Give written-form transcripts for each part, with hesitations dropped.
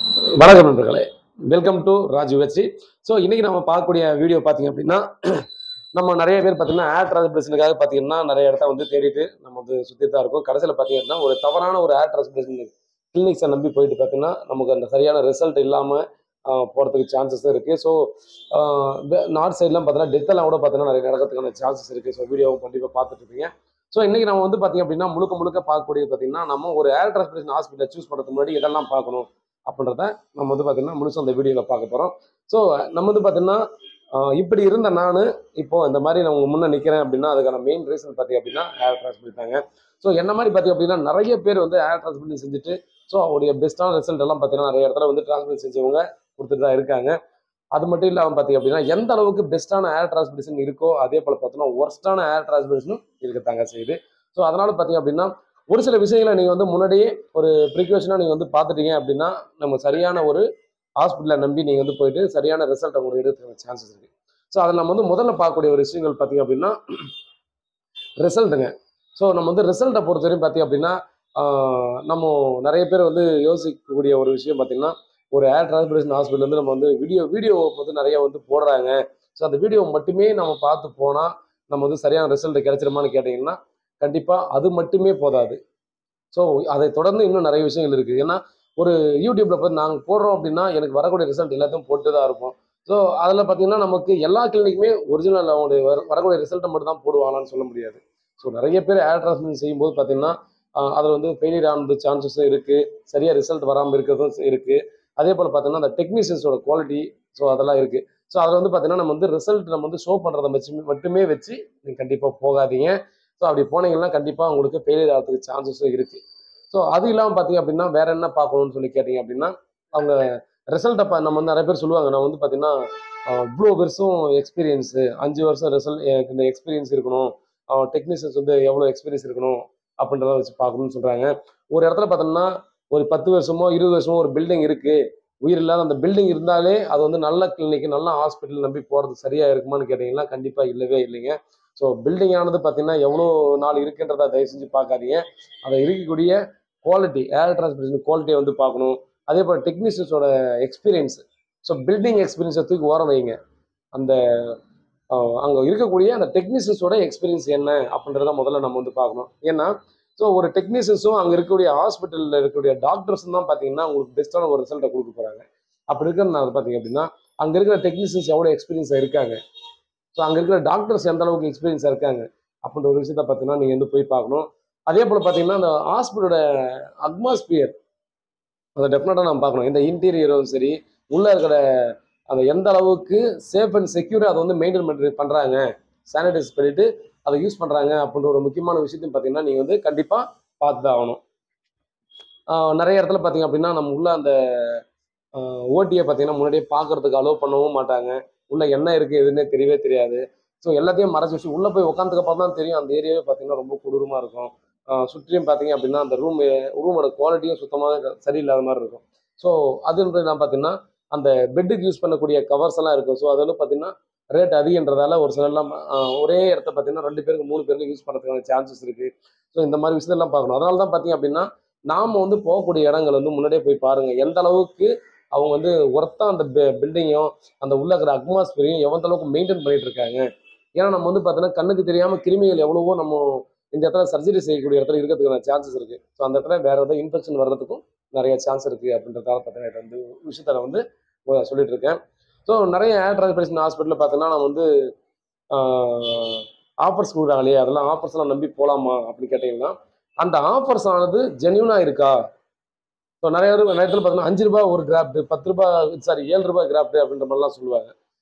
வணக்கம் நண்பர்களே, welcome to Raj USC. So இன்னைக்கு நம்ம பார்க்கக்கூடிய வீடியோ பார்த்தீங்க அப்படின்னா, நம்ம நிறைய பேர் பார்த்தீங்கன்னா ஏர் டிரான்ஸ்பிரேஷனுக்காக பார்த்தீங்கன்னா நிறைய இடத்த வந்து தேடிட்டு நம்ம வந்து சுற்றி தான் இருக்கோம். கடைசியில் பார்த்தீங்கன்னா ஒரு தவறான ஒரு ஏர் டிரான்ஸ்பிரேஷன் கிளினிக்ஸை நம்பி போயிட்டு பார்த்தீங்கன்னா நமக்கு அந்த சரியான ரிசல்ட் இல்லாமல் போகிறதுக்கு சான்சஸ் இருக்குது. ஸோ நார்த் சைட்லாம் பார்த்தீங்கன்னா டெத்தெல்லாம் கூட பார்த்தீங்கன்னா நிறைய நடக்கிறதுக்கான சான்சஸ் இருக்குது. ஸோ வீடியோவும் கண்டிப்பாக பார்த்துட்டு இருப்பீங்க. ஸோ இன்னைக்கு நம்ம வந்து பார்த்தீங்க அப்படின்னா முழுக்க முழுக்க பார்க்கக்கூடியது பார்த்தீங்கன்னா நம்ம ஒரு ஏர் டிரான்ஸ்பிரேஷன் ஹாஸ்பிட்டலை சூஸ் பண்ணுறதுக்கு முன்னாடி இதெல்லாம் பார்க்கணும் அப்படின்றத நம்ம வந்து பார்த்தீங்கன்னா முழுசும் அந்த வீடியோவில் பார்க்க போகிறோம். ஸோ நம்ம வந்து பார்த்தீங்கன்னா இப்படி இருந்த நான் இப்போ இந்த மாதிரி நான் உங்க முன்னே நிற்கிறேன் அப்படின்னா அதுக்கான மெயின் ரீசன் பார்த்தீங்க அப்படின்னா ஏர் டிரான்ஸ்பிளேட் தாங்க. ஸோ என்ன மாதிரி பார்த்தீங்க அப்படின்னா நிறைய பேர் வந்து ஏர் டிரான்ஸ்பிளேட் செஞ்சுட்டு ஸோ அவருடைய பெஸ்ட்டான ரிசல்ட் எல்லாம் பார்த்தீங்கன்னா நிறைய இடத்துல வந்து டிரான்ஸ்பிளேட் செஞ்சவங்க கொடுத்துட்டு தான் இருக்காங்க. அது மட்டும் இல்லாமல் பார்த்தீங்க அப்படின்னா எந்த அளவுக்கு பெஸ்ட்டான ஏர் டிரான்ஸ்பிளேஷன் இருக்கோ அதே போல் பார்த்தீங்கன்னா ஒர்ஸ்டான ஏர் டிரான்ஸ்பிளேஷனும் இருக்கத்தாங்க செய்யுது. ஸோ அதனால பார்த்தீங்க அப்படின்னா ஒரு சில விஷயங்களை நீங்கள் வந்து முன்னாடியே ஒரு ப்ரிகாஷனாக நீங்கள் வந்து பார்த்துட்டீங்க அப்படின்னா நம்ம சரியான ஒரு ஹாஸ்பிட்டலை நம்பி நீங்கள் வந்து போயிட்டு சரியான ரிசல்ட் உங்களுக்கு எடுக்கிறதுக்கு சான்சஸ் இருக்குது. ஸோ அதில் நம்ம வந்து முதல்ல பார்க்கக்கூடிய ஒரு விஷயங்கள் பார்த்தீங்க அப்படின்னா ரிசல்ட்டுங்க. ஸோ நம்ம வந்து ரிசல்ட்டை பொறுத்தவரையும் பார்த்தீங்க அப்படின்னா நம்ம நிறைய பேர் வந்து யோசிக்கக்கூடிய ஒரு விஷயம் பார்த்தீங்கன்னா ஒரு ஏர் டிரான்ஸ்பிரேஷன் ஹாஸ்பிட்டல் வந்து நம்ம வந்து வீடியோ வந்து நிறைய வந்து போடுறாங்க. ஸோ அந்த வீடியோ மட்டுமே நம்ம பார்த்து போனால் நம்ம வந்து சரியான ரிசல்ட் கிடைச்சிருமான்னு கேட்டிங்கன்னா கண்டிப்பாக அது மட்டுமே போதாது. ஸோ அதை தொடர்ந்து இன்னும் நிறைய விஷயங்கள் இருக்குது. ஏன்னா ஒரு யூடியூப்ல பார்த்து நாங்கள் போடுறோம் அப்படின்னா எனக்கு வரக்கூடிய ரிசல்ட் எல்லாத்தையும் போட்டு தான் இருப்போம். ஸோ அதில் பார்த்தீங்கன்னா நமக்கு எல்லா கிளினிக்குமே ஒரிஜினல் அவங்களுடைய வரக்கூடிய ரிசல்ட்டை மட்டும் தான் போடுவாங்களான்னு சொல்ல முடியாது. ஸோ நிறைய பேர் ஏர் டிரான்ஸ்பிளேஷன் செய்யும்போது பார்த்தீங்கன்னா அதில் வந்து ஃபெயிலியர் ஆனது சான்சஸும் இருக்குது, சரியாக ரிசல்ட் வராமல் இருக்கிறதும் இருக்குது. அதே போல் பார்த்தீங்கன்னா அந்த டெக்னீஷியன்ஸோட குவாலிட்டி ஸோ அதெல்லாம் இருக்குது. ஸோ அதில் வந்து பார்த்தீங்கன்னா நம்ம வந்து ரிசல்ட் நம்ம வந்து ஷோ பண்ணுறதை மட்டுமே வச்சு நீங்கள் கண்டிப்பாக போகாதீங்க. ஸோ அப்படி போனீங்கன்னா கண்டிப்பாக உங்களுக்கு ஃபெயிலியர் ஆகிறதுக்கு சான்சஸும் இருக்குது. ஸோ அது இல்லாமல் பார்த்தீங்க அப்படின்னா வேற என்ன பார்க்கணும்னு சொல்லி கேட்டிங்க அப்படின்னா அவங்க ரிசல்ட்டை நம்ம வந்து நிறைய பேர் சொல்லுவாங்க நான் வந்து பார்த்தீங்கன்னா இவ்வளோ வருஷம் எக்ஸ்பீரியன்ஸு 5 வருஷம் ரிசல்ட் எனக்கு இந்த எக்ஸ்பீரியன்ஸ் இருக்கணும், டெக்னீஷியன்ஸ் வந்து எவ்வளோ எக்ஸ்பீரியன்ஸ் இருக்கணும் அப்படின்றத வச்சு பார்க்கணும்னு சொல்கிறாங்க. ஒரு இடத்துல பார்த்தோம்னா ஒரு 10 வருஷமோ 20 வருஷமோ ஒரு பில்டிங் இருக்குது, உயிர் இல்லாத அந்த பில்டிங் இருந்தாலே அது வந்து நல்ல கிளினிக் நல்ல ஹாஸ்பிட்டல் நம்பி போகிறது சரியாக இருக்குமான்னு கேட்டிங்கன்னா கண்டிப்பாக இல்லவே இல்லைங்க. ஸோ பில்டிங் ஆனது பார்த்தீங்கன்னா எவ்வளோ நாள் இருக்குன்றதை தயவு செஞ்சு பார்க்காதீங்க. அதை இருக்கக்கூடிய குவாலிட்டி ஏர் டிரான்ஸ்பிரேஷன் குவாலிட்டியை வந்து பார்க்கணும். அதே போல் டெக்னீஷியன்ஸோட எக்ஸ்பீரியன்ஸ். ஸோ பில்டிங் எக்ஸ்பீரியன்ஸை தூக்கி ஓரம் வைங்க. அந்த அங்கே இருக்கக்கூடிய அந்த டெக்னீஷியன்ஸோட எக்ஸ்பீரியன்ஸ் என்ன அப்படின்றத முதல்ல நம்ம வந்து பார்க்கணும். ஏன்னா ஸோ ஒரு டெக்னீஷியன்ஸும் அங்கே இருக்கக்கூடிய ஹாஸ்பிட்டலில் இருக்கக்கூடிய டாக்டர்ஸும் தான் பார்த்தீங்கன்னா உங்களுக்கு பெஸ்ட்டான ஒரு ரிசல்ட்டை கொடுக்க போகிறாங்க. அப்படி இருக்கிறதுனால பார்த்தீங்க அப்படின்னா அங்கே இருக்கிற டெக்னீஷியன்ஸ் எவ்வளோ எக்ஸ்பீரியன்ஸாக இருக்காங்க, ஸோ அங்கே இருக்கிற டாக்டர்ஸ் எந்த அளவுக்கு எக்ஸ்பீரியன்ஸாக இருக்காங்க அப்படின்ற ஒரு விஷயத்த பார்த்தீங்கன்னா நீங்கள் வந்து போய் பார்க்கணும். அதே போல் பார்த்தீங்கன்னா அந்த ஹாஸ்பிட்டலோட அட்மாஸ்பியர் அதை டெஃபினட்டாக நம்ம பார்க்கணும். இந்த இன்டீரியரும் சரி உள்ளே இருக்கிற அந்த எந்த அளவுக்கு சேஃப் அண்ட் செக்யூராக அதை வந்து மெயின்டைன் பண்ணுறாங்க, சானிடைஸ் பண்ணிட்டு அதை யூஸ் பண்ணுறாங்க அப்படின்ற ஒரு முக்கியமான விஷயத்தையும் பார்த்தீங்கன்னா நீங்கள் வந்து கண்டிப்பாக பார்த்து தான் ஆகணும். நிறைய இடத்துல பார்த்தீங்க அப்படின்னா நம்ம உள்ள அந்த ஓட்டியை பார்த்தீங்கன்னா முன்னாடியே பார்க்கறதுக்கு அலோவ் பண்ணவும் மாட்டாங்க. உள்ள என்ன இருக்குது எதுன்னே தெரியவே தெரியாது. ஸோ எல்லாத்தையும் மறைச்சி வச்சு உள்ளே போய் உட்காந்துக்கப்புறம் தான் தெரியும் அந்த ஏரியாவே பார்த்தீங்கன்னா ரொம்ப கொடூரமாக இருக்கும். சுற்றியும் பார்த்தீங்க அப்படின்னா அந்த ரூமோட குவாலிட்டியும் சுத்தமாக சரியில்லாத மாதிரி இருக்கும். ஸோ அதுன்றது நான் பார்த்தீங்கன்னா அந்த பெட்டுக்கு யூஸ் பண்ணக்கூடிய கவர்ஸ் எல்லாம் இருக்கும். ஸோ அதெல்லாம் பார்த்தீங்கன்னா ரேட் அதிகன்றதால ஒரு சிலர்லாம் ஒரே இடத்த பார்த்தீங்கன்னா 2 பேருக்கு 3 பேருக்கு யூஸ் பண்ணுறதுக்கான சான்சஸ் இருக்குது. ஸோ இந்த மாதிரி விஷயத்தெல்லாம் பார்க்கணும். அதனால தான் பார்த்தீங்க அப்படின்னா நாம் வந்து போகக்கூடிய இடங்கள் வந்து முன்னாடியே போய் பாருங்கள் எந்த அளவுக்கு அவங்க வந்து ஒர்த்தாக அந்த பில்டிங்கையும் அந்த உள்ள இருக்கிற அட்மாஸ்பியரையும் எவ்வளோ அளவுக்கு மெயின்டைன் பண்ணிட்டு இருக்காங்க. ஏன்னா நம்ம வந்து பார்த்தீங்கன்னா கண்ணுக்கு தெரியாமல் கிருமிகள் எவ்வளவோ நம்ம இந்த இடத்துல சர்ஜரி செய்யக்கூடிய இடத்துல இருக்கிறதுக்கான சான்சஸ் இருக்குது. ஸோ அந்த இடத்துல வேறு ஏதாவது இன்ஃபெக்ஷன் வர்றதுக்கும் நிறைய சான்ஸ் இருக்குது அப்படின்றதால பார்த்தீங்கன்னா இது வந்து விஷயத்த நான் வந்து சொல்லிட்டு இருக்கேன். ஸோ நிறைய ஏர் டிரான்ஸ்பிரேஷன் ஹாஸ்பிட்டலில் பார்த்தீங்கன்னா நம்ம வந்து ஆஃபர்ஸ் கொடுக்குறாங்க இல்லையா, அதெல்லாம் ஆஃபர்ஸ்லாம் நம்பி போகலாமா அப்படின்னு கேட்டிங்கன்னா அந்த ஆஃபர்ஸ் ஆனது ஜென்யூனாக இருக்கா. ஸோ நிறைய இடத்துல பார்த்தீங்கன்னா 5 ரூபாய் ஒரு கிராஃப்ட், 10 ரூபாய் சாரி 7 ரூபாய் கிராஃப்ட் அப்படின்ற மாதிரிலாம் சொல்லுவாங்க.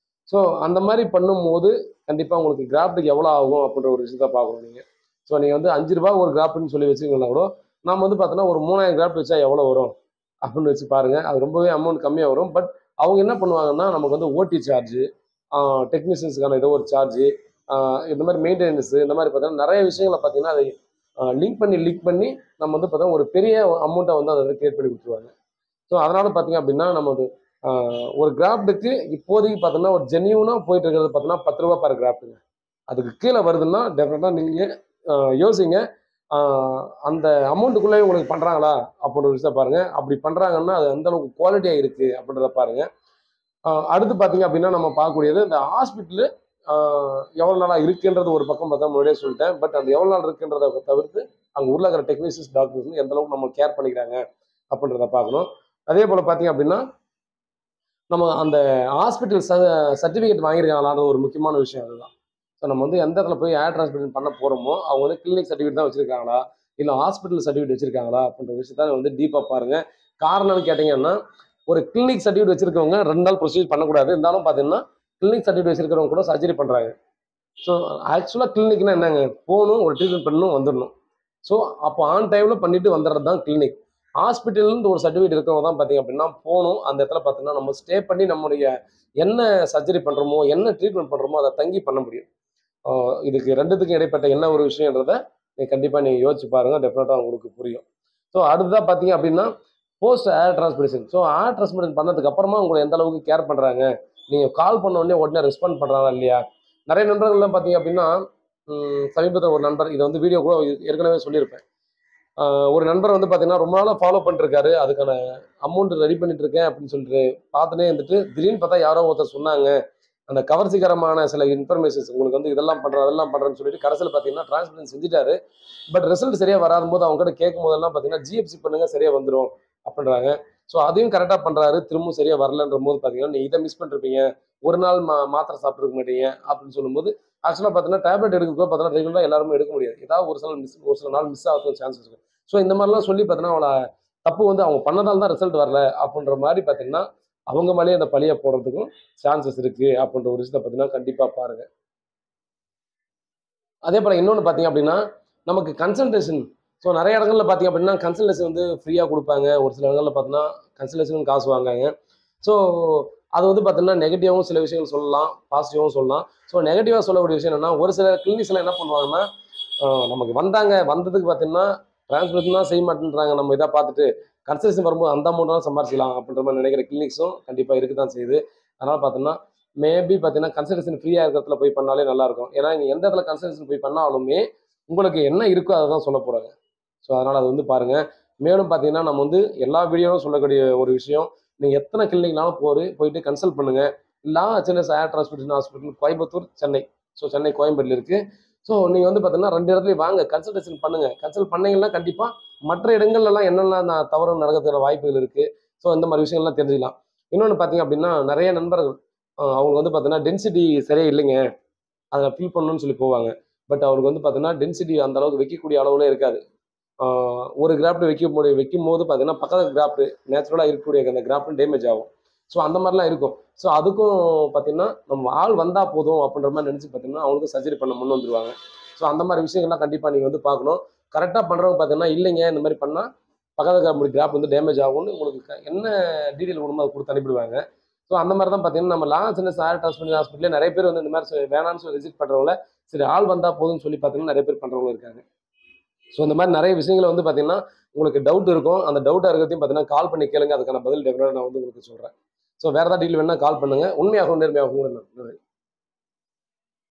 ஸோ அந்த மாதிரி பண்ணும்போது கண்டிப்பாக உங்களுக்கு கிராஃப்ட்டுக்கு எவ்வளோ ஆகும் அப்படின்ற ஒரு விஷயத்த பார்க்கணும் நீங்கள். ஸோ நீங்கள் வந்து 5 ரூபாய் ஒரு கிராஃப்ட்னு சொல்லி வச்சுங்கன்னா கூட நம்ம வந்து பார்த்தோன்னா ஒரு 3000 கிராஃப்ட் வச்சா எவ்வளோ வரும் அப்படின்னு வச்சு பாருங்கள். அது ரொம்பவே அமௌண்ட் கம்மியாக வரும். பட் அவங்க என்ன பண்ணுவாங்கன்னா நமக்கு வந்து ஓடி சார்ஜு, டெக்னீஷியன்ஸுக்கான ஏதோ ஒரு சார்ஜு, இந்த மாதிரி மெயின்டெனன்ஸு இந்த மாதிரி பார்த்தீங்கன்னா நிறைய விஷயங்களை பார்த்தீங்கன்னா அதை லிங்க் பண்ணி நம்ம வந்து பார்த்தோன்னா ஒரு பெரிய அமௌண்ட்டை வந்து அதை வந்து கிரியேட் பண்ணி கொடுத்துருவாங்க. ஸோ அதனால பார்த்தீங்க அப்படின்னா நம்ம ஒரு கிராஃப்ட்டுக்கு இப்போதைக்கு பார்த்தோம்னா ஒரு ஜென்யூனாக போயிட்டு இருக்கிறது பார்த்தோன்னா 10 ரூபா பர் கிராஃப்ட்டுங்க. அதுக்கு கீழே வருதுன்னா டெஃபினட்டாக நீங்கள் யோசிங்க. அந்த அமௌண்ட்டுக்குள்ளேயே உங்களுக்கு பண்ணுறாங்களா அப்படின்ற ஒரு விஷயத்தை பாருங்கள். அப்படி பண்ணுறாங்கன்னா அது எந்த அளவுக்கு குவாலிட்டியாக இருக்குது அப்படின்றத பாருங்கள். அடுத்து பார்த்தீங்க அப்படின்னா நம்ம பார்க்கக்கூடியது இந்த ஹாஸ்பிட்டலு எவ்வளோ நாளாக இருக்குன்றது ஒரு பக்கம் பார்த்தா முன்னாடியே சொல்லிட்டேன். பட் அந்த எவ்வளோ நாள் இருக்குன்றதை தவிர்த்து அங்கே உள்ள இருக்கிற டெக்னீஷியன்ஸ் டாக்டர்ஸ் எந்த அளவுக்கு நம்ம கேர் பண்ணிக்கிறாங்க அப்படின்றத பார்க்கணும். அதே போல் பார்த்தீங்க அப்படின்னா நம்ம அந்த ஹாஸ்பிட்டல் சர்டிஃபிகேட் வாங்கியிருக்காங்களான்ற ஒரு முக்கியமான விஷயம் அதுதான். ஸோ நம்ம வந்து எந்த இடத்துல போய் ஏர் டிரான்ஸ்பிளேஷன் பண்ண போகிறோமோ அவங்க வந்து கிளினிக் சர்டிஃபிகேட் தான் வச்சிருக்காங்களா இல்லை ஹாஸ்பிட்டல் சர்டிஃபிகேட் வச்சிருக்காங்களா அப்படின்ற விஷயத்த வந்து டீப்பாக பாருங்க. காரணம்னு கேட்டிங்கன்னா ஒரு கிளினிக் சர்டிஃபிகேட் வச்சிருக்கவங்க 2 நாள் ப்ரொசீஜர் பண்ணக்கூடாது. இருந்தாலும் பார்த்தீங்கன்னா கிளினிக் சர்டிஃபிகேட் வச்சிருக்கிறவங்க கூட சர்ஜரி பண்ணுறாங்க. ஸோ ஆக்சுவலாக கிளினிக்னா என்னங்க, போகணும் ஒரு ட்ரீட்மெண்ட் பண்ணணும் வந்துடணும். ஸோ அப்போ ஆன் டைமில் பண்ணிட்டு வந்துடுறது தான் கிளினிக். ஹாஸ்பிட்டல்னு ஒரு சர்டிஃபிகேட் இருக்கவங்க தான் பார்த்தீங்க அப்படின்னா போகணும். அந்த இடத்துல பார்த்தீங்கன்னா நம்ம ஸ்டே பண்ணி நம்மளுடைய என்ன சர்ஜரி பண்ணுறோமோ என்ன ட்ரீட்மெண்ட் பண்ணுறோமோ அதை தங்கி பண்ண முடியும். இதுக்கு ரெண்டுத்துக்கும் இடைப்பட்ட என்ன ஒரு விஷயன்றதை கண்டிப்பாக நீங்கள் யோசிச்சு பாருங்கள். டெஃபினட்டாக உங்களுக்கு புரியும். ஸோ அடுத்ததாக பார்த்தீங்க அப்படின்னா போஸ்ட் ஏர் டிரான்ஸ்பிளேஷன். ஸோ ஏர் டிரான்ஸ்பிளேஷன் பண்ணதுக்கு அப்புறமா உங்களை எந்த அளவுக்கு கேர் பண்ணுறாங்க, நீங்கள் கால் பண்ண உடனே ரெஸ்பாண்ட் பண்ணுறாங்களா இல்லையா. நிறைய நண்பர்கள்லாம் பார்த்தீங்க அப்படின்னா சமீபத்தில் ஒரு நண்பர் இதை வந்து வீடியோ கூட ஏற்கனவே சொல்லியிருப்பேன். ஒரு நண்பர் வந்து பார்த்தீங்கன்னா ரொம்ப நாளாக ஃபாலோ பண்ணிருக்காரு. அதுக்கான அமௌண்ட் ரெடி பண்ணிட்டு இருக்கேன் அப்படின்னு சொல்லிட்டு பார்த்துட்டே இருந்துட்டு திடீர்னு பார்த்தா யாரோ ஒருத்தர் சொன்னாங்க அந்த கவர்ச்சிகரமான சில இன்ஃபர்மேஷன்ஸ் உங்களுக்கு வந்து இதெல்லாம் பண்ணுறேன் அதெல்லாம் பண்ணுறேன்னு சொல்லிட்டு கடைசியில் பார்த்தீங்கன்னா டிரான்ஸ்பிளேஷன் செஞ்சுட்டாரு. பட் ரிசல்ட் சரியாக வராத போது அவங்க கிட்ட கேட்கும் போதெல்லாம் பார்த்தீங்கன்னா ஜிஎஃப்சி பண்ணுங்க சரியாக வந்துடும் அப்படின்றாங்க. ஸோ அதையும் கரெக்டாக பண்ணுறாரு, திரும்பவும் சரியாக வரலன்ற போது பார்த்தீங்கன்னா நீ இதை மிஸ் பண்ணிருப்பீங்க, ஒரு நாள் மாத்திரை சாப்பிட்ருக்க மாட்டீங்க அப்படின்னு சொல்லும்போது ஆக்சுவலாக பார்த்தீங்கன்னா டேப்லெட் எடுக்கிறப்போ பார்த்தீங்கன்னா ரெகுலராக எல்லாருமே எடுக்க முடியாது. ஏதாவது ஒரு சில நாள் மிஸ் ஆகிறதுக்கு சான்சஸ் இருக்குது. ஸோ இந்த மாதிரிலாம் சொல்லி பார்த்தீங்கன்னா அவளை தப்பு வந்து அவங்க பண்ணதால் தான் ரிசல்ட் வரல அப்படின்ற மாதிரி பார்த்தீங்கன்னா அவங்க மேலேயே அந்த பழியை போடுறதுக்கும் சான்சஸ் இருக்குது அப்படின்ற ஒரு விஷயத்தை பார்த்தீங்கன்னா கண்டிப்பாக பாருங்கள். அதே போல் இன்னொன்று பார்த்தீங்க அப்படின்னா நமக்கு கன்சல்டேஷன். ஸோ நிறைய இடங்களில் பார்த்தீங்க அப்படின்னா கன்சல்டேஷன் வந்து ஃப்ரீயாக கொடுப்பாங்க. ஒரு சில இடங்களில் பார்த்தீங்கன்னா கன்சல்டேஷன் காசு வாங்காங்க. ஸோ அது வந்து பார்த்தீங்கன்னா நெகட்டிவாகவும் சில விஷயங்கள் சொல்லலாம், பாசிட்டிவாகவும் சொல்லலாம். ஸோ நெகட்டிவாக சொல்லக்கூடிய விஷயம் என்னென்னா ஒரு சில கிளினிக்ஸ்லாம் என்ன பண்ணுவாங்கன்னா நமக்கு வந்ததுக்கு பார்த்தீங்கன்னா டிரான்ஸ்பிளேஷன் தான் செய்ய மாட்டேன்றாங்க, நம்ம இதாக பார்த்துட்டு கன்சல்டேஷன் வரும்போது அந்த அமௌண்ட் தான் சம்பாரிச்சிக்கலாம் அப்படின்ற மாதிரி நினைக்கிற கிளினிக்ஸும் கண்டிப்பாக இருக்க தான் செய்யுது. அதனால் பார்த்தீங்கன்னா மேபி பார்த்தீங்கன்னா கன்சல்டேஷன் ஃப்ரீயாக இருக்கிற போய் பண்ணாலே நல்லாயிருக்கும். ஏன்னா நீங்கள் எந்த இடத்துல கன்சல்டேஷன் போய் பண்ணாலுமே உங்களுக்கு என்ன இருக்கோ அதை தான் சொல்ல போகிறாங்க. ஸோ அதனால் அது வந்து பாருங்கள். மேலும் பார்த்தீங்கன்னா நம்ம வந்து எல்லா வீடியோவும் சொல்லக்கூடிய ஒரு விஷயம், நீங்கள் எத்தனை கிளினிக்னாலும் போயிட்டு கன்சல்ட் பண்ணுங்கள். இல்லை சின்ன hair transplantation hospital Coimbatore, Chennai. So Chennai கோயம்பேட்டில் இருக்குது. ஸோ நீங்கள் வந்து பார்த்தீங்கன்னா 2 இடத்துலையும் வாங்க கன்சல்டேஷன் பண்ணுங்கள். கன்சல்ட் பண்ணீங்கன்னா கண்டிப்பாக மற்ற இடங்கள்லாம் என்னெல்லாம் தவறு நடக்கிறதுக்கான வாய்ப்புகள் இருக்குது. ஸோ இந்த மாதிரி விஷயங்கள்லாம் தெரிஞ்சுக்கலாம். இன்னொன்று பார்த்தீங்க அப்படின்னா நிறைய நண்பர்கள் அவங்க வந்து பார்த்தீங்கன்னா டென்சிட்டி சரியாக இல்லைங்க, அதை ஃபில் பண்ணணும்னு சொல்லி போவாங்க. பட் அவருக்கு வந்து பார்த்தீங்கன்னா டென்சிட்டி அந்த அளவுக்கு வைக்கக்கூடிய அளவுல இருக்காது. ஒரு கிராஃப்ட் வைக்கும் போது பார்த்தீங்கன்னா பக்கத்து கிராஃப்ட் நேச்சுரலாக இருக்கக்கூடிய அந்த கிராஃப்ட் டேமேஜ் ஆகும். ஸோ அந்த மாதிரிலாம் இருக்கும். ஸோ அதுக்கும் பார்த்தீங்கன்னா நம்ம ஆள் வந்தால் போதும் அப்படின்ற மாதிரி நினச்சி பார்த்தீங்கன்னா அவங்களுக்கும் சர்ஜரி பண்ண முன் வந்துடுவாங்க. ஸோ அந்த மாதிரி விஷயங்கள்லாம் கண்டிப்பாக நீங்கள் வந்து பார்க்கணும். கரெக்டாக பண்ணுறவங்க பார்த்தீங்கன்னா இல்லைங்க இந்த மாதிரி பண்ணால் பக்கத்து கிராஃப்ட் வந்து டேமேஜ் ஆகும்னு உங்களுக்கு என்ன டீட்டெயில் கொடுமோ அதை கொடுத்து அனுப்பிடுவாங்க. ஸோ அந்த மாதிரி தான் பார்த்தீங்கன்னா நம்ம சின்ன ஏர் டிரான்ஸ்பிளேஷன் ஹாஸ்பிட்டலே நிறைய பேர் வந்து இந்த மாதிரி வேணான்னு சொல்லி விசிட் பண்ணுறவங்கள சரி ஆள் வந்தால் போதும்னு சொல்லி பார்த்தீங்கன்னா நிறைய பேர் பண்ணுறவங்க இருக்காங்க. ஸோ இந்த மாதிரி நிறைய விஷயங்களை வந்து பார்த்தீங்கன்னா உங்களுக்கு டவுட் இருக்கும். அந்த டவுட்டாக இருக்கிறதையும் பார்த்தீங்கன்னா கால் பண்ணி கேளுங்க. அதுக்கான பதில் டெஃபினட்டாக நான் வந்து உங்களுக்கு சொல்கிறேன். ஸோ வேறு ஏதாவது டீல் வேணால் கால் பண்ணுங்கள். உண்மையாகவும் நேர்மையாகவும் கூட நான்